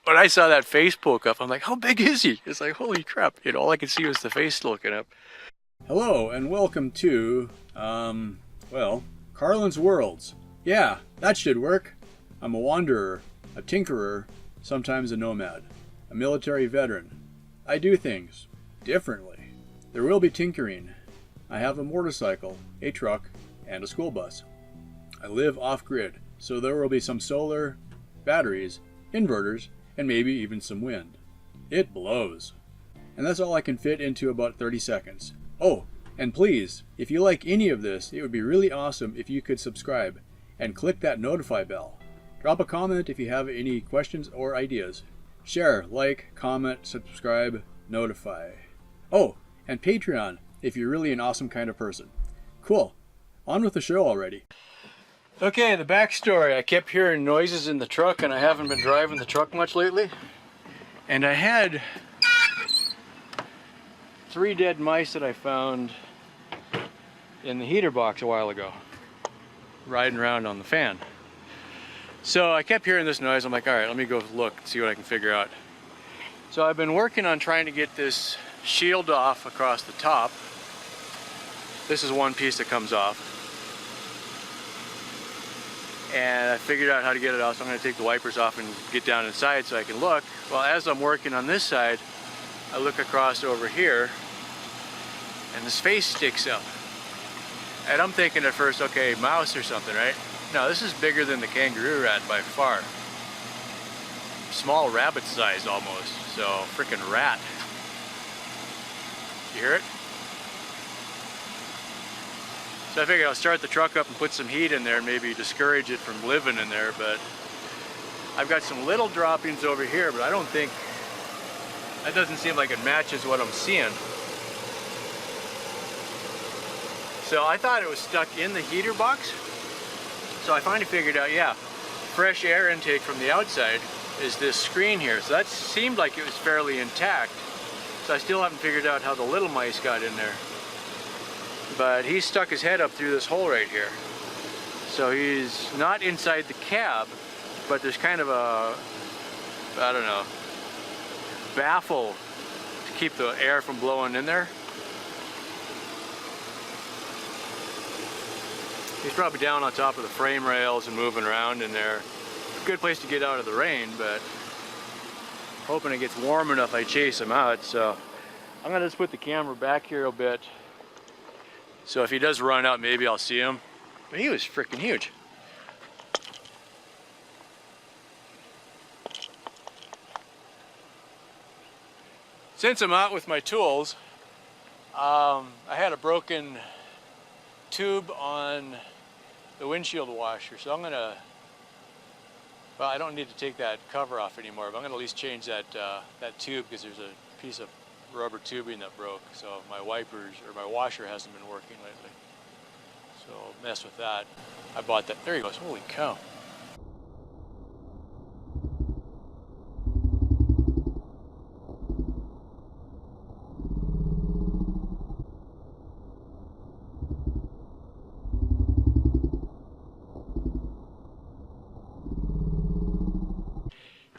when I saw that face poke up, I'm like, how big is he? It's like, holy crap. You know, all I could see was the face looking up. Hello and welcome to, well, Carlin's Worlds. Yeah, that should work. I'm a wanderer, a tinkerer, sometimes a nomad, a military veteran. I do things differently. There will be tinkering. I have a motorcycle, a truck, and a school bus. I live off-grid, so there will be some solar, batteries, inverters, and maybe even some wind. It blows. And that's all I can fit into about 30 seconds. Oh, and please, if you like any of this, it would be really awesome if you could subscribe and click that notify bell. Drop a comment if you have any questions or ideas. Share, like, comment, subscribe, notify. Oh, and Patreon if you're really an awesome kind of person. Cool. On with the show already. Okay, the backstory. I kept hearing noises in the truck, and I haven't been driving the truck much lately. And I had 3 dead mice that I found in the heater box a while ago, riding around on the fan. So I kept hearing this noise. I'm like, all right, let me go look, see what I can figure out. So I've been working on trying to get this shield off across the top. This is one piece that comes off. And I figured out how to get it off, so I'm going to take the wipers off and get down inside so I can look. Well, as I'm working on this side, I look across over here, and this face sticks up. And I'm thinking at first, okay, mouse or something, right? No, this is bigger than the kangaroo rat by far. Small rabbit size almost, so freaking rat. You hear it? So I figured I'll start the truck up and put some heat in there and maybe discourage it from living in there, but I've got some little droppings over here, but I don't think, that doesn't seem like it matches what I'm seeing. So I thought it was stuck in the heater box. So I finally figured out, yeah, fresh air intake from the outside is this screen here. So that seemed like it was fairly intact. So I still haven't figured out how the little mice got in there. But he stuck his head up through this hole right here. So he's not inside the cab, but there's kind of a, I don't know, baffle to keep the air from blowing in there. He's probably down on top of the frame rails and moving around in there. Good place to get out of the rain, but hoping it gets warm enough I chase him out. So I'm gonna just put the camera back here a bit. So if he does run out, maybe I'll see him. But he was freaking huge. Since I'm out with my tools, I had a broken tube on the windshield washer. So I'm gonna, well, I don't need to take that cover off anymore, but I'm gonna at least change that, that tube because there's a piece of rubber tubing that broke, so my wipers or my washer hasn't been working lately. So I'll mess with that. I bought that. There he goes. Holy cow.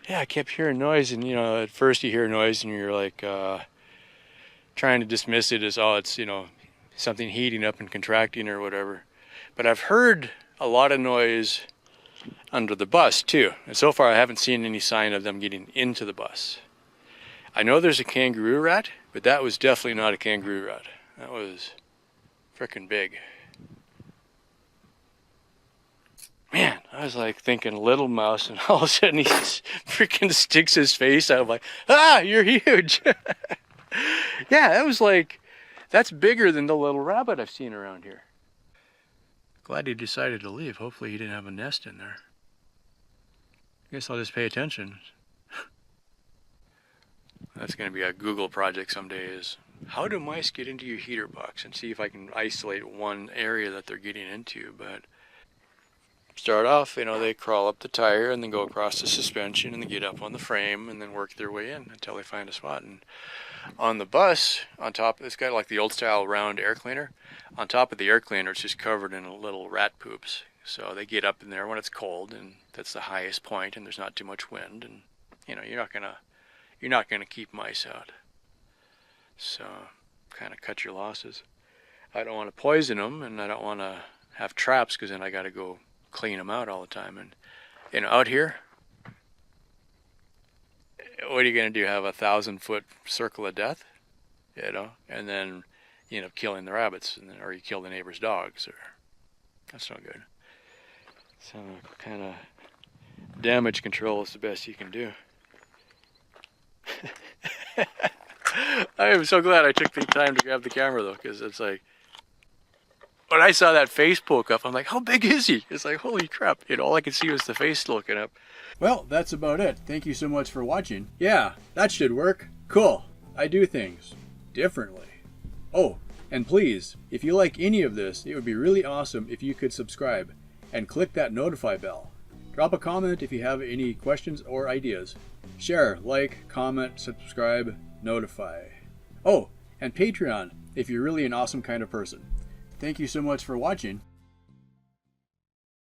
Yeah, I kept hearing noise, and you know, at first you hear noise and you're like trying to dismiss it as, oh, it's, you know, something heating up and contracting or whatever. But I've heard a lot of noise under the bus too. And so far I haven't seen any sign of them getting into the bus. I know there's a kangaroo rat, but that was definitely not a kangaroo rat. That was frickin' big. Man, I was like thinking little mouse, and all of a sudden he freaking sticks his face out. I'm like, ah, you're huge. Yeah, that was like, that's bigger than the little rabbit I've seen around here. Glad he decided to leave. Hopefully he didn't have a nest in there. I guess I'll just pay attention. That's going to be a Google project someday, is how do mice get into your heater box, and see if I can isolate one area that they're getting into. But start off, you know, they crawl up the tire and then go across the suspension and then get up on the frame and then work their way in until they find a spot. And on the bus, on top, it's got like the old style round air cleaner. On top of the air cleaner, it's just covered in little rat poops. So they get up in there when it's cold, and that's the highest point, and there's not too much wind, and you know, you're not gonna keep mice out. So kind of cut your losses. I don't want to poison them, and I don't want to have traps, because then I got to go clean them out all the time. And you know, out here, what are you gonna do? Have a 1,000-foot circle of death, you know, and then you end up killing the rabbits, and then, or you kill the neighbor's dogs, or that's not good. So kind of damage control is the best you can do. I am so glad I took the time to grab the camera though, because it's like, when I saw that face poke up, I'm like, how big is he? It's like, holy crap. You know, all I could see was the face looking up. Well, that's about it. Thank you so much for watching. Yeah, that should work. Cool. I do things differently. Oh, and please, if you like any of this, it would be really awesome if you could subscribe and click that notify bell. Drop a comment if you have any questions or ideas. Share, like, comment, subscribe, notify. Oh, and Patreon if you're really an awesome kind of person. Thank you so much for watching.